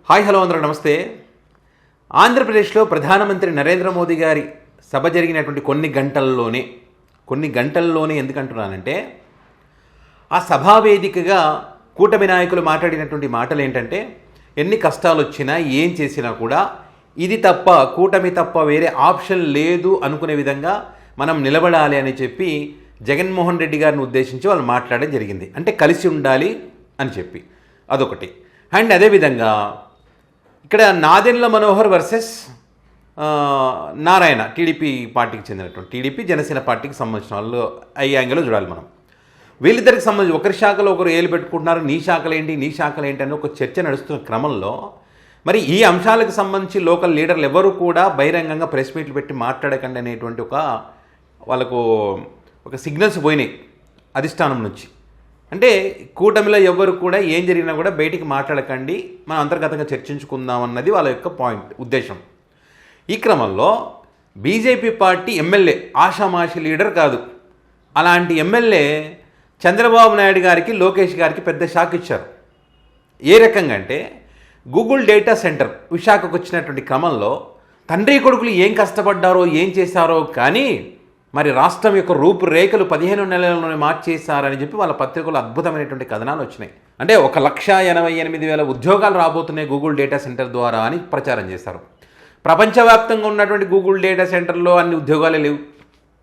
Hi hello అందరూ నమస్తే. ఆంధ్రప్రదేశ్లో ప్రధానమంత్రి నరేంద్ర మోదీ గారి సభ జరిగినటువంటి కొన్ని గంటల్లోనే ఎందుకంటున్నానంటే ఆ సభా వేదికగా కూటమి నాయకులు మాట్లాడినటువంటి మాటలు ఏంటంటే ఎన్ని కష్టాలు వచ్చినా ఏం చేసినా కూడా ఇది తప్ప కూటమి తప్ప వేరే ఆప్షన్ లేదు అనుకునే విధంగా మనం నిలబడాలి అని చెప్పి జగన్మోహన్ రెడ్డి గారిని ఉద్దేశించి వాళ్ళు మాట్లాడడం జరిగింది. అంటే కలిసి ఉండాలి అని చెప్పి అదొకటి. అండ్ అదేవిధంగా ఇక్కడ నాదెండ్ల మనోహర్ వర్సెస్ నారాయణ టీడీపీ పార్టీకి చెందినటువంటి టీడీపీ జనసేన పార్టీకి సంబంధించిన వాళ్ళు ఈ యాంగిల్లో చూడాలి మనం. వీళ్ళిద్దరికి సంబంధించి ఒకరి శాఖలో ఒకరు ఏలు పెట్టుకుంటున్నారు, నీ శాఖలు ఏంటి అని ఒక చర్చ నడుస్తున్న క్రమంలో మరి ఈ అంశాలకు సంబంధించి లోకల్ లీడర్లు ఎవరు కూడా బహిరంగంగా ప్రెస్ మీట్లు పెట్టి మాట్లాడకండి అనేటువంటి వాళ్ళకు ఒక సిగ్నల్స్ పోయినాయి అధిష్టానం నుంచి. అంటే కూటమిలో ఎవరు కూడా ఏం జరిగినా కూడా బయటికి మాట్లాడకండి, మనం అంతర్గతంగా చర్చించుకుందాం అన్నది వాళ్ళ యొక్క ఉద్దేశం. ఈ క్రమంలో బీజేపీ పార్టీ ఎమ్మెల్యే ఆషామాషి లీడర్ కాదు, అలాంటి ఎమ్మెల్యే చంద్రబాబు నాయుడు గారికి లోకేష్ గారికి పెద్ద షాక్ ఇచ్చారు. ఏ రకంగా అంటే గూగుల్ డేటా సెంటర్ విశాఖకు వచ్చినటువంటి క్రమంలో తండ్రి కొడుకులు ఏం కష్టపడ్డారో ఏం చేశారో కానీ మరి రాష్ట్రం యొక్క రూపురేఖలు 15 నెలల్లోనే మార్చేశారని చెప్పి వాళ్ళ పత్రికలు అద్భుతమైనటువంటి కథనాలు వచ్చినాయి. అంటే 1,88,000 ఉద్యోగాలు రాబోతున్నాయి గూగుల్ డేటా సెంటర్ ద్వారా అని ప్రచారం చేశారు. ప్రపంచవ్యాప్తంగా ఉన్నటువంటి గూగుల్ డేటా సెంటర్లో అన్ని ఉద్యోగాలే లేవు,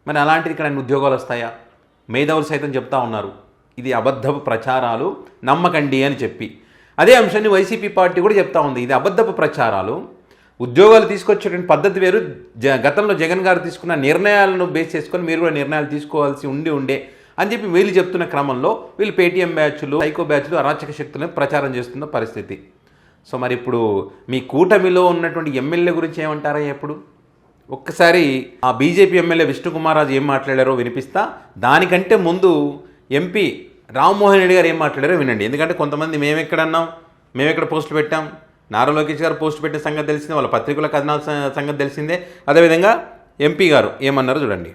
మరి అలాంటిది ఇక్కడ అన్ని ఉద్యోగాలు వస్తాయా? మేధావులు సైతం చెప్తా ఉన్నారు ఇది అబద్ధపు ప్రచారాలు, నమ్మకండి అని చెప్పి. అదే అంశాన్ని వైసీపీ పార్టీ కూడా చెప్తా ఉంది, ఇది అబద్ధపు ప్రచారాలు, ఉద్యోగాలు తీసుకొచ్చేటువంటి పద్ధతి వేరు, గతంలో జగన్ గారు తీసుకున్న నిర్ణయాలను బేస్ చేసుకొని మీరు కూడా నిర్ణయాలు తీసుకోవాల్సి ఉండే అని చెప్పి వీళ్ళు చెప్తున్న క్రమంలో వీళ్ళు పేటీఎం బ్యాచ్లు, సైకో బ్యాచ్లు, అరాచక శక్తులను ప్రచారం చేస్తున్న పరిస్థితి. సో మరి ఇప్పుడు మీ కూటమిలో ఉన్నటువంటి ఎమ్మెల్యే గురించి ఏమంటారా? ఎప్పుడు ఒక్కసారి ఆ బీజేపీ ఎమ్మెల్యే విష్ణుకుమారాజు ఏం మాట్లాడారో వినిపిస్తా. దానికంటే ముందు ఎంపీ రామ్మోహన్ రెడ్డి గారు ఏం మాట్లాడారో వినండి. ఎందుకంటే కొంతమంది మేమెక్కడ పోస్టులు పెట్టాం, నారా లోకేష్ గారు పోస్ట్ పెట్టిన సంగతి తెలిసిందే, వాళ్ళ పత్రికల కథనాల సంగతి తెలిసిందే. అదేవిధంగా ఎంపీ గారు ఏమన్నారో చూడండి.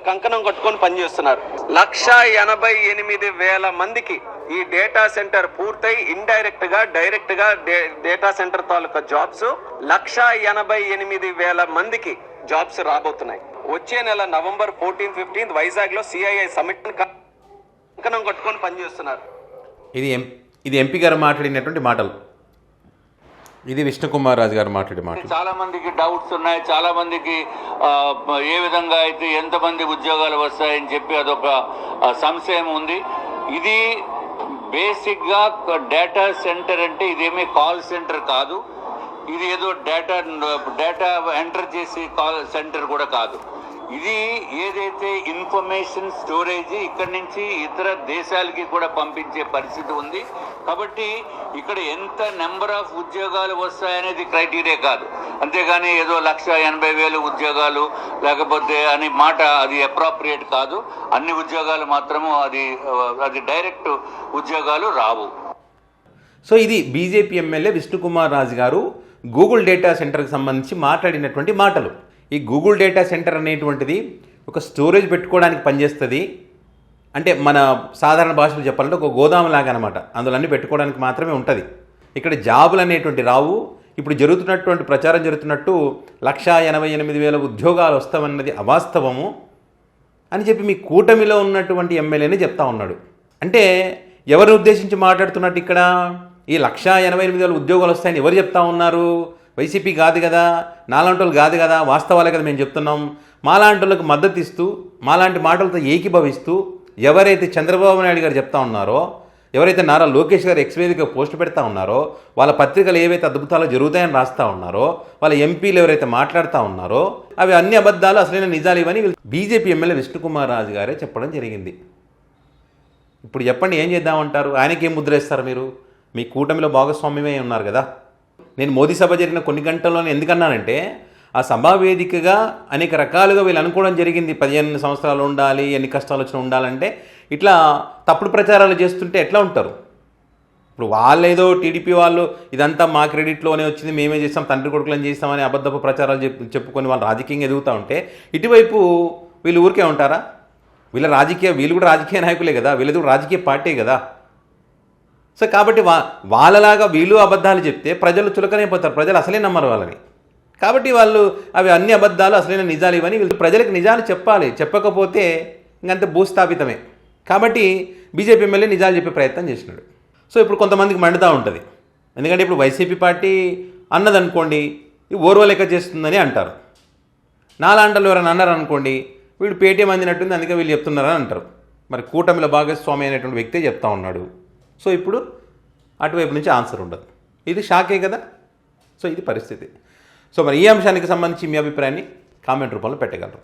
కంకణం కట్టుకొని పనిచేస్తున్నారు. 1,88,000 మందికి ఈ డేటా సెంటర్ పూర్తయి ఇండైరెక్ట్ గా డైరెక్ట్ గా డేటా సెంటర్ తాలూకా జాబ్స్ 1,88,000 మందికి జాబ్స్ రాబోతున్నాయి. వచ్చే నెల నవంబర్ 14, 15 వైజాగ్ లో సిఐఐ సమిట్ కంకణం కట్టుకొని పనిచేస్తున్నారు. ఇది ఎంపీ గారు మాట్లాడినటువంటి మాటలు. ఇది విష్ణుకుమార్ రాజు గారు మాట్లాడే మాటలు. చాలా మందికి డౌట్స్ ఉన్నాయి, చాలా మందికి ఏ విధంగా అయితే ఎంతమంది ఉద్యోగాలు వస్తాయని చెప్పి అదొక సంశయం ఉంది. ఇది బేసిక్గా డేటా సెంటర్ అంటే ఇదేమీ కాల్ సెంటర్ కాదు, ఇది ఏదో డేటా ఎంటర్ చేసి కాల్ సెంటర్ కూడా కాదు. ఇది ఏదైతే ఇన్ఫర్మేషన్ స్టోరేజ్ ఇక్కడి నుంచి ఇతర దేశాలకి కూడా పంపించే పరిస్థితి ఉంది. కాబట్టి ఇక్కడ ఎంత నెంబర్ ఆఫ్ ఉద్యోగాలు వస్తాయనేది క్రైటీరియా కాదు, అంతేగాని ఏదో 1,80,000 ఉద్యోగాలు లేకపోతే అని మాట అది అప్రాప్రియేట్ కాదు. అన్ని ఉద్యోగాలు మాత్రము అది డైరెక్ట్ ఉద్యోగాలు రావు. సో ఇది బీజేపీ ఎమ్మెల్యే విష్ణుకుమార్ రాజు గారు గూగుల్ డేటా సెంటర్కి సంబంధించి మాట్లాడినటువంటి మాటలు. ఈ గూగుల్ డేటా సెంటర్ అనేటువంటిది ఒక స్టోరేజ్ పెట్టుకోవడానికి పనిచేస్తుంది. అంటే మన సాధారణ భాషలో చెప్పాలంటే ఒక గోదాము లాగా అనమాట, అందులో అన్నీ పెట్టుకోవడానికి మాత్రమే ఉంటుంది. ఇక్కడ జాబులు అనేటువంటి రావు. ఇప్పుడు ప్రచారం జరుగుతున్నట్టు 1,88,000 ఉద్యోగాలు వస్తామన్నది అవాస్తవము అని చెప్పి మీ కూటమిలో ఉన్నటువంటి ఎమ్మెల్యేనే చెప్తా ఉన్నాడు. అంటే ఎవరిని ఉద్దేశించి మాట్లాడుతున్నట్టు ఇక్కడ? ఈ 1,88,000 ఉద్యోగాలు వస్తాయని ఎవరు చెప్తా ఉన్నారు? వైసీపీ కాదు కదా, నాలాంటి వాళ్ళు కాదు కదా, వాస్తవాలే కదా మేము చెప్తున్నాం. మాలాంటి వాళ్ళకి మద్దతు ఇస్తూ, మాలాంటి మాటలతో ఏకీభవిస్తూ ఎవరైతే చంద్రబాబు నాయుడు గారు చెప్తా ఉన్నారో, ఎవరైతే నారా లోకేష్ గారు ఎక్స్వేదిగా పోస్ట్ పెడతా ఉన్నారో, వాళ్ళ పత్రికలు ఏవైతే అద్భుతాలు జరుగుతాయని రాస్తూ ఉన్నారో, వాళ్ళ ఎంపీలు ఎవరైతే మాట్లాడుతూ ఉన్నారో అవి అన్ని అబద్ధాలు, అసలైన నిజాలు ఇవని బీజేపీ ఎమ్మెల్యే విష్ణుకుమార్ రాజు గారే చెప్పడం జరిగింది. ఇప్పుడు చెప్పండి ఏం చేద్దామంటారు? ఆయనకి ఏం ముద్ర వేస్తారు మీరు? మీ కూటమిలో భాగస్వామ్యమే ఉన్నారు కదా. నేను మోదీ సభ జరిగిన కొన్ని గంటల్లోనే ఎందుకన్నానంటే ఆ సభా వేదికగా అనేక రకాలుగా వీళ్ళు అనుకోవడం జరిగింది. 15 సంవత్సరాలు ఉండాలి, ఎన్ని కష్టాలు వచ్చినా ఉండాలంటే ఇట్లా తప్పుడు ప్రచారాలు చేస్తుంటే ఎట్లా ఉంటారు? ఇప్పుడు వాళ్ళేదో టీడీపీ వాళ్ళు ఇదంతా మా క్రెడిట్లోనే వచ్చింది, మేమే చేస్తాం, తండ్రి కొడుకులను చేస్తామని అబద్ధపు ప్రచారాలు చెప్పుకొని వాళ్ళు రాజకీయంగా ఎదుగుతూ ఉంటే ఇటువైపు వీళ్ళు ఊరికే ఉంటారా? వీళ్ళు కూడా రాజకీయ నాయకులే కదా, వీళ్ళది రాజకీయ పార్టీ కదా. సో కాబట్టి వాళ్ళలాగా వీళ్ళు అబద్ధాలు చెప్తే ప్రజలు చులకనైపోతారు, ప్రజలు అసలే నమ్మరు వాళ్ళని. కాబట్టి వాళ్ళు అవి అన్ని అబద్ధాలు అసలైన నిజాలు ఇవని వీళ్ళు ప్రజలకు నిజాలు చెప్పాలి, చెప్పకపోతే ఇంకంత భూస్థాపితమే. కాబట్టి బీజేపీ ఎమ్మెల్యే నిజాలు చెప్పే ప్రయత్నం చేసినాడు. సో ఇప్పుడు కొంతమందికి మండుతూ ఉంటుంది, ఎందుకంటే ఇప్పుడు వైసీపీ పార్టీ అన్నదనుకోండి ఇది ఓర్వలేక చేస్తుందని అంటారు. నాలాంటలు ఎవరైనా అన్నారు అనుకోండి వీడు పేటీఎం అందినట్టుంది అందుకే వీళ్ళు చెప్తున్నారని అంటారు. మరి కూటమిలో భాగస్వామి అయినటువంటి వ్యక్తే చెప్తా ఉన్నాడు. సో ఇప్పుడు అటువైపు నుంచి ఆన్సర్ ఉండదు. ఇది షాకే కదా. సో ఇది పరిస్థితి. సో మరి ఈ అంశానికి సంబంధించి మీ అభిప్రాయాన్ని కామెంట్ రూపంలో పెట్టగలరు.